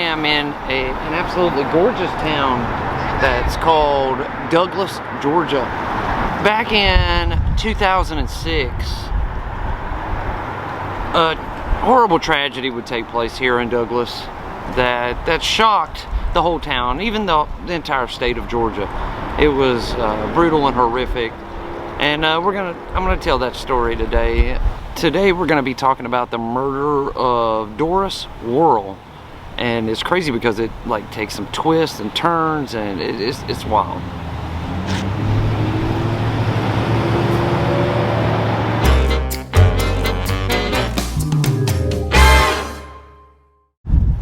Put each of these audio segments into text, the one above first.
am in an absolutely gorgeous town that's called Douglas, Georgia. Back in 2006, a horrible tragedy would take place here in Douglas that shocked the whole town, even the entire state of Georgia. It was brutal and horrific, and I'm gonna tell that story today. Today we're gonna be talking about the murder of Doris Wuerl, and it's crazy because it like takes some twists and turns, and it's wild.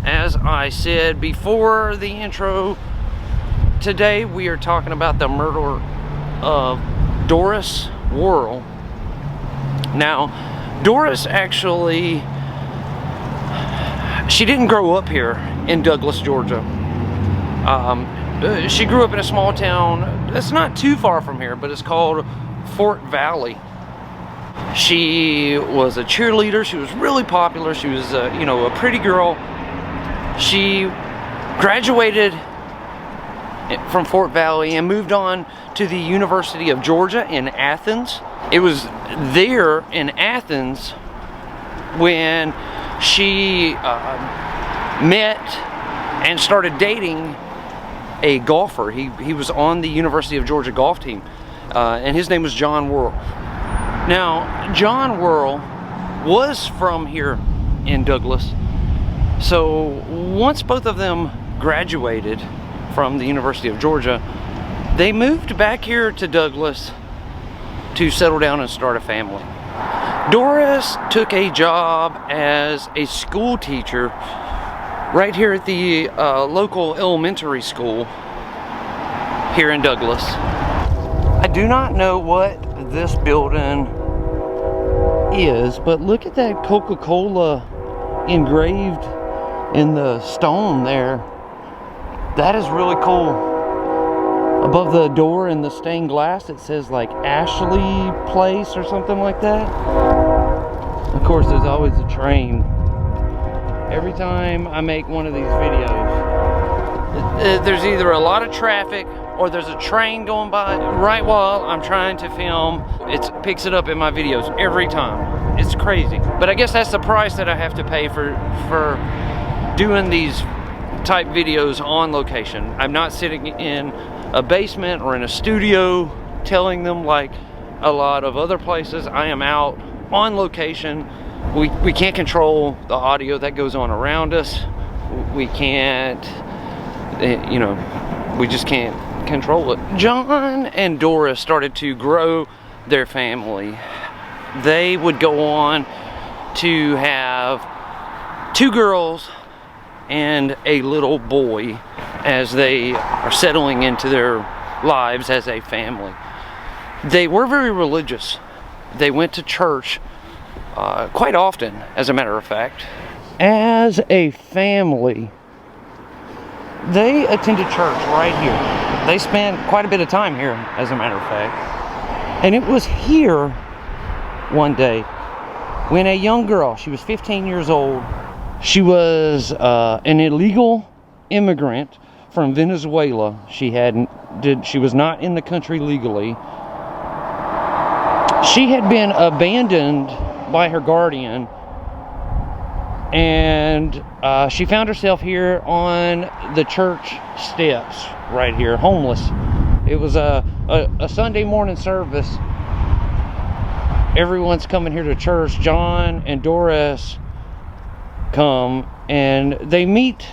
As I said before the intro, today we are talking about the murder of Doris Wuerl. Now, Doris actually, she didn't grow up here in Douglas, Georgia. She grew up in a small town that's not too far from here, but it's called Fort Valley. She was a cheerleader. She was really popular. She was, a pretty girl. She graduated from Fort Valley and moved on to the University of Georgia in Athens. It was there in Athens when she met and started dating a golfer. He was on the University of Georgia golf team, and his name was Jon Worrell. Now, Jon Worrell was from here in Douglas. So once both of them graduated from the University of Georgia, they moved back here to Douglas to settle down and start a family. Doris took a job as a school teacher right here at the local elementary school here in Douglas. I do not know what this building is, but look at that Coca-Cola engraved in the stone there. That is really cool. Above the door in the stained glass, it says like Ashley Place or something like that. Of course, there's always a train. Every time I make one of these videos, there's either a lot of traffic or there's a train going by right while I'm trying to film. It picks it up in my videos every time. It's crazy. But I guess that's the price that I have to pay for doing these type videos on location. I'm not sitting in a basement or in a studio telling them like a lot of other places. I am out on location. We can't control the audio that goes on around us. We can't, we just can't control it. Jon and Doris started to grow their family. They would go on to have 2 girls and a little boy as they are settling into their lives as a family. They were very religious. They went to church quite often, as a matter of fact. As a family, they attended church right here. They spent quite a bit of time here, as a matter of fact. And it was here one day when a young girl, she was 15 years old, she was an illegal immigrant from Venezuela. She was not in the country legally. She had been abandoned by her guardian, and she found herself here on the church steps right here, homeless. It was a Sunday morning service. Everyone's coming here to church. Jon and Doris come, and they meet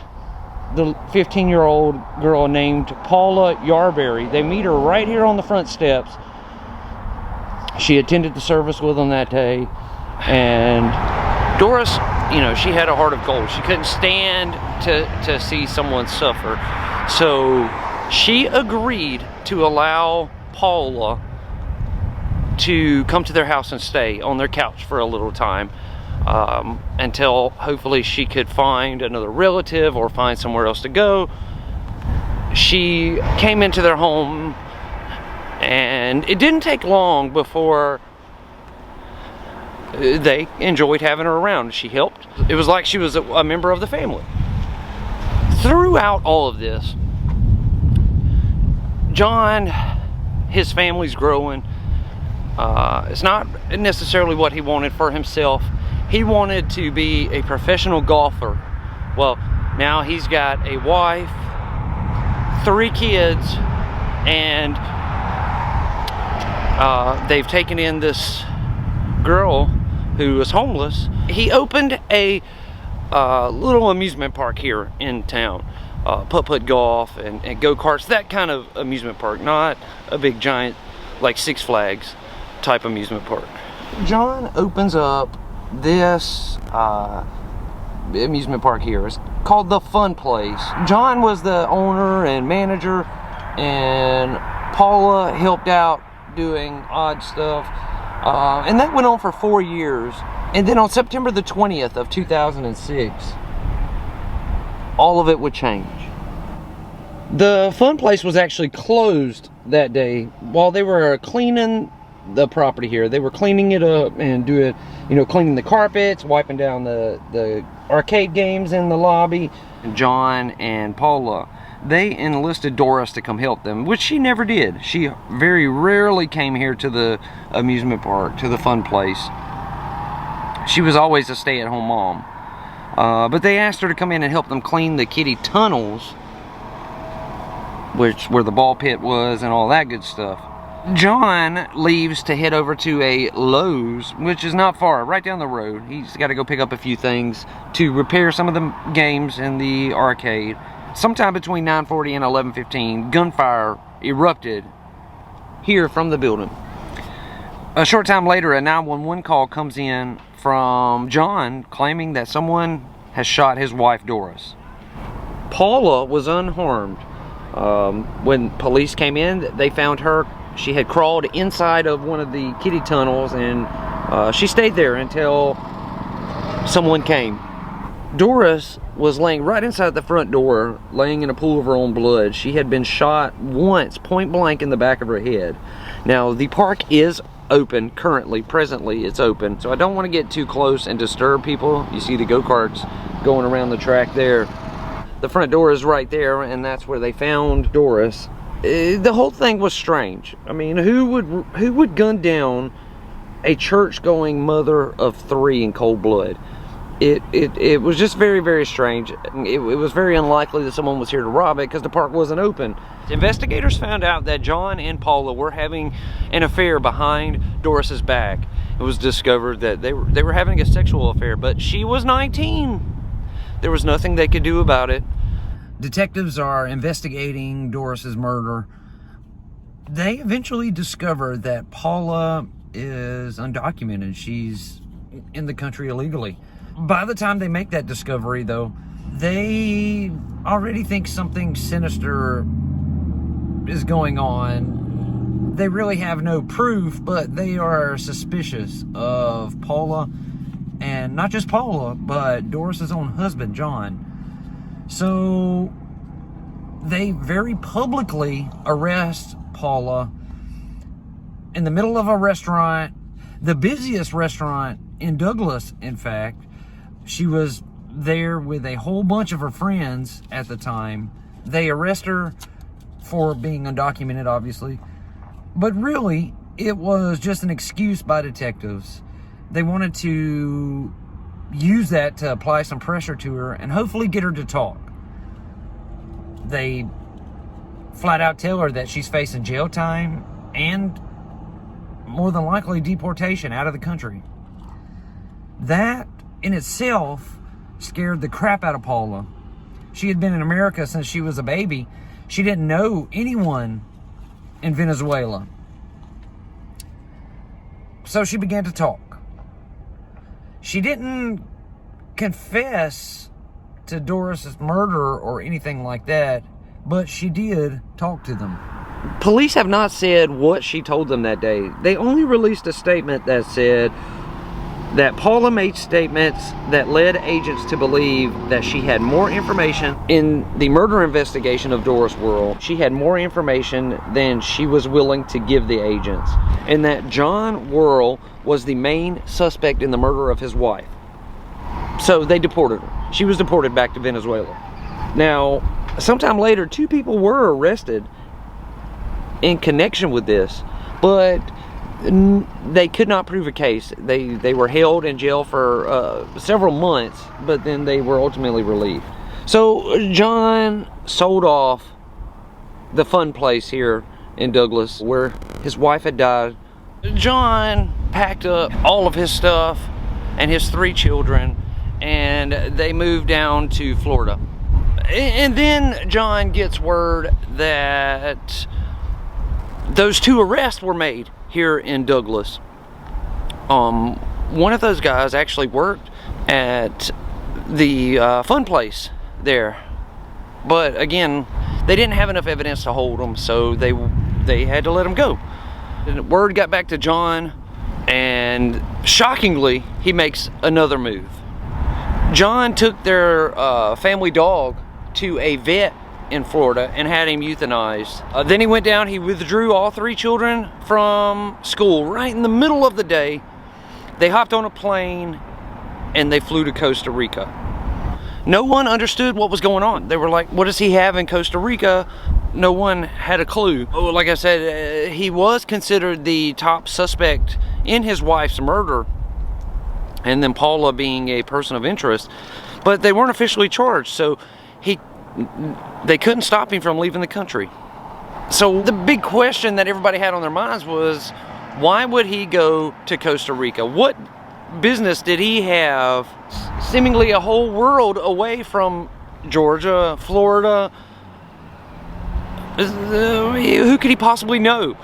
the 15-year-old girl named Paula Yarberry. They meet her right here on the front steps. She attended the service with them that day, and Doris, she had a heart of gold. She couldn't stand to see someone suffer, so she agreed to allow Paula to come to their house and stay on their couch for a little time. Until hopefully she could find another relative or find somewhere else to go. She came into their home, and it didn't take long before they enjoyed having her around. She helped. It was like she was a member of the family. Throughout all of this, Jon, his family's growing. It's not necessarily what he wanted for himself. He wanted to be a professional golfer. Well, now he's got a wife, 3 kids, and they've taken in this girl who is homeless. He opened a little amusement park here in town. Putt-putt golf and go-karts, that kind of amusement park, not a big giant like Six Flags type amusement park. Jon opens up this amusement park here. It's called the Fun Place. Jon was the owner and manager, and Paula helped out doing odd stuff, and that went on for 4 years. And then on September the 20th of 2006, all of it would change. The Fun Place was actually closed that day while they were cleaning the property here. They were cleaning it up and cleaning the carpets, wiping down the arcade games in the lobby. Jon and Paula, they enlisted Doris to come help them, which she never did. She very rarely came here to the amusement park, to the Fun Place. She was always a stay-at-home mom. But they asked her to come in and help them clean the kiddie tunnels, where the ball pit was and all that good stuff. Jon leaves to head over to a Lowe's, which is not far, right down the road. He's got to go pick up a few things to repair some of the games in the arcade. Sometime between 9:40 and 11:15, gunfire erupted here from the building. A short time later, a 911 call comes in from Jon claiming that someone has shot his wife, Doris. Paula was unharmed. When police came in, they found her. She had crawled inside of one of the kiddie tunnels, and she stayed there until someone came. Doris was laying right inside the front door, laying in a pool of her own blood. She had been shot once, point blank, in the back of her head. Now, the park is open presently it's open, so I don't want to get too close and disturb people. You see the go-karts going around the track there. The front door is right there, and that's where they found Doris. The whole thing was strange. I mean, who would gun down a church-going mother of 3 in cold blood? It was just very, very strange. It was very unlikely that someone was here to rob it because the park wasn't open. Investigators found out that Jon and Paula were having an affair behind Doris's back. It was discovered that they were having a sexual affair, but she was 19. There was nothing they could do about it. Detectives are investigating Doris's murder. They eventually discovered that Paula is undocumented. She's in the country illegally. By the time they make that discovery, though, they already think something sinister is going on. They really have no proof, but they are suspicious of Paula, and not just Paula, but Doris's own husband, Jon. So they very publicly arrest Paula in the middle of a restaurant, the busiest restaurant in Douglas, in fact. She was there with a whole bunch of her friends at the time. They arrest her for being undocumented, obviously. But really, it was just an excuse by detectives. They wanted to use that to apply some pressure to her and hopefully get her to talk. They flat out tell her that she's facing jail time and more than likely deportation out of the country. That in itself scared the crap out of Paula. She had been in America since she was a baby. She didn't know anyone in Venezuela. So she began to talk. She didn't confess to Doris's murder or anything like that, but she did talk to them. Police have not said what she told them that day. They only released a statement that said that Paula made statements that led agents to believe that she had more information in the murder investigation of Doris Wuerl. She had more information than she was willing to give the agents, and that Jon Wuerl was the main suspect in the murder of his wife. So they deported her. She was deported back to Venezuela. Now, sometime later, 2 people were arrested in connection with this, but they could not prove a case. They were held in jail for several months, but then they were ultimately released. So Jon sold off the fun place here in Douglas where his wife had died. Jon packed up all of his stuff and his 3 children, and they moved down to Florida. And then Jon gets word that those 2 arrests were made here in Douglas. One of those guys actually worked at the fun place there, but again, they didn't have enough evidence to hold him, so they had to let him go. And word got back to Jon, and shockingly, he makes another move. Jon took their family dog to a vet in Florida and had him euthanized. Then he went down, he withdrew all 3 children from school right in the middle of the day. They hopped on a plane and they flew to Costa Rica. No one understood what was going on. They were like, what does he have in Costa Rica? No one had a clue. Oh, like I said, he was considered the top suspect in his wife's murder, and then Paula being a person of interest, but they weren't officially charged, so they couldn't stop him from leaving the country. So the big question that everybody had on their minds was, why would he go to Costa Rica? What business did he have seemingly a whole world away from Georgia, Florida? Who could he possibly know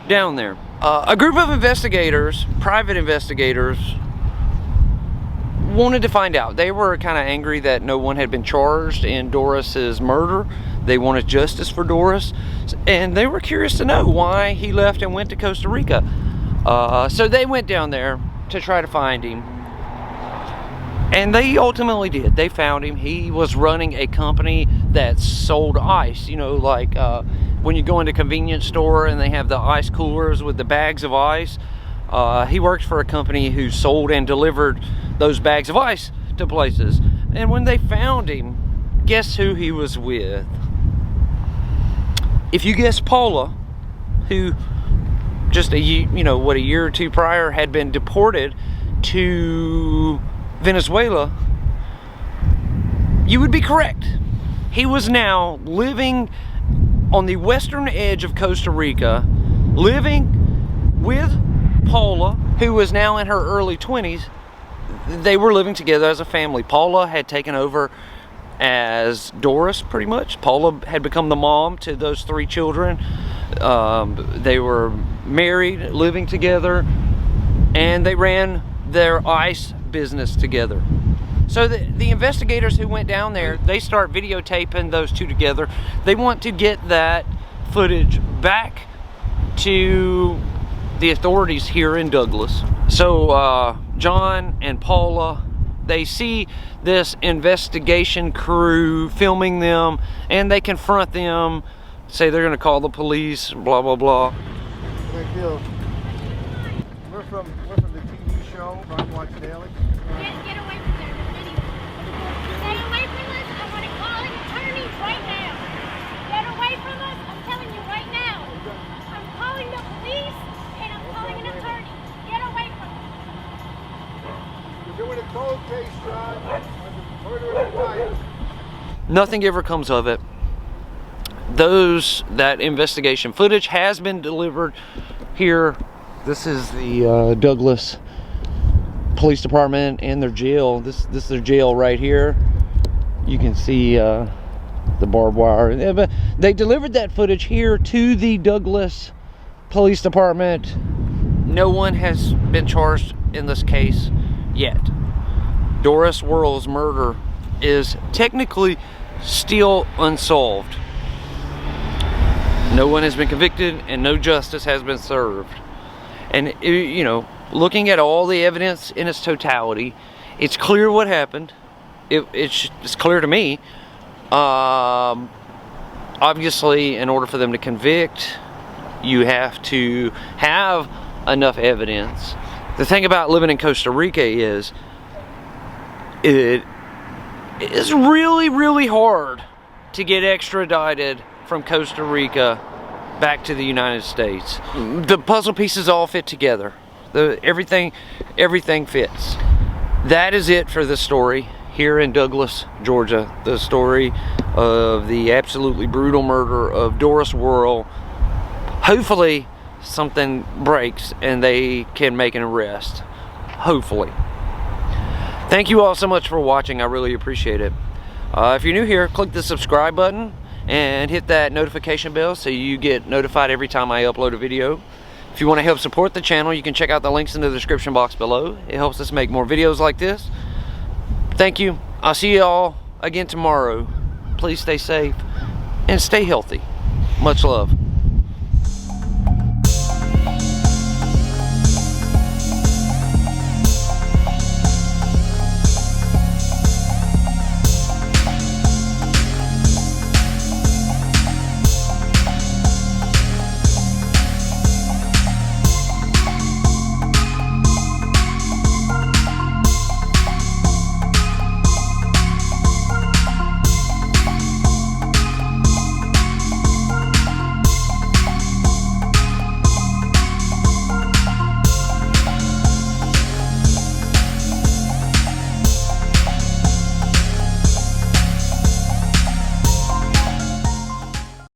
down there? A group of investigators, private investigators, wanted to find out. They were kind of angry that no one had been charged in Doris's murder. They wanted justice for Doris, and they were curious to know why he left and went to Costa Rica. So they went down there to try to find him, and they ultimately did. They found him. He was running a company that sold ice. You know, like when you go into a convenience store and they have the ice coolers with the bags of ice. He worked for a company who sold and delivered those bags of ice to places. And when they found him, guess who he was with? If you guess Paula, who just a year or 2 prior had been deported to Venezuela, you would be correct. He was now living on the western edge of Costa Rica, living with Paula, who was now in her early 20s. They were living together as a family. Paula had taken over as Doris, pretty much. Paula had become the mom to those 3 children. They were married, living together, and they ran their ice business together. So the investigators who went down there, they start videotaping those 2 together. They want to get that footage back to the authorities here in Douglas. So Jon and Paula, they see this investigation crew filming them, and they confront them, say they're going to call the police, blah blah blah. Big deal. We're from the TV show, Rock Watch Daily. Get away from there, this video. Stay away from us. I want to call an attorney right now. Get away from us. I'm telling you right now. I'm calling the police and I'm calling an attorney. Get away from us. We're doing a cold case, John, on the murder of a wife. Nothing ever comes of it. That investigation footage has been delivered here. This is the Douglas Police Department and their jail. This is their jail right here. You can see the barbed wire. They delivered that footage here to the Douglas Police Department. No one has been charged in this case yet. Doris Wuerl's murder is technically still unsolved. No one has been convicted and no justice has been served. And you know, looking at all the evidence in its totality, it's clear what happened. It's clear to me. Obviously, in order for them to convict, you have to have enough evidence. The thing about living in Costa Rica is it is really, really hard to get extradited from Costa Rica back to the United States. The puzzle pieces all fit together. Everything fits. That is it for the story here in Douglas, Georgia. The story of the absolutely brutal murder of Doris Wuerl. Hopefully something breaks and they can make an arrest. Hopefully. Thank you all so much for watching. I really appreciate it. If you're new here, click the subscribe button and hit that notification bell so you get notified every time I upload a video. If you want to help support the channel, you can check out the links in the description box below. It helps us make more videos like this. Thank you. I'll see you all again tomorrow. Please stay safe and stay healthy. Much love.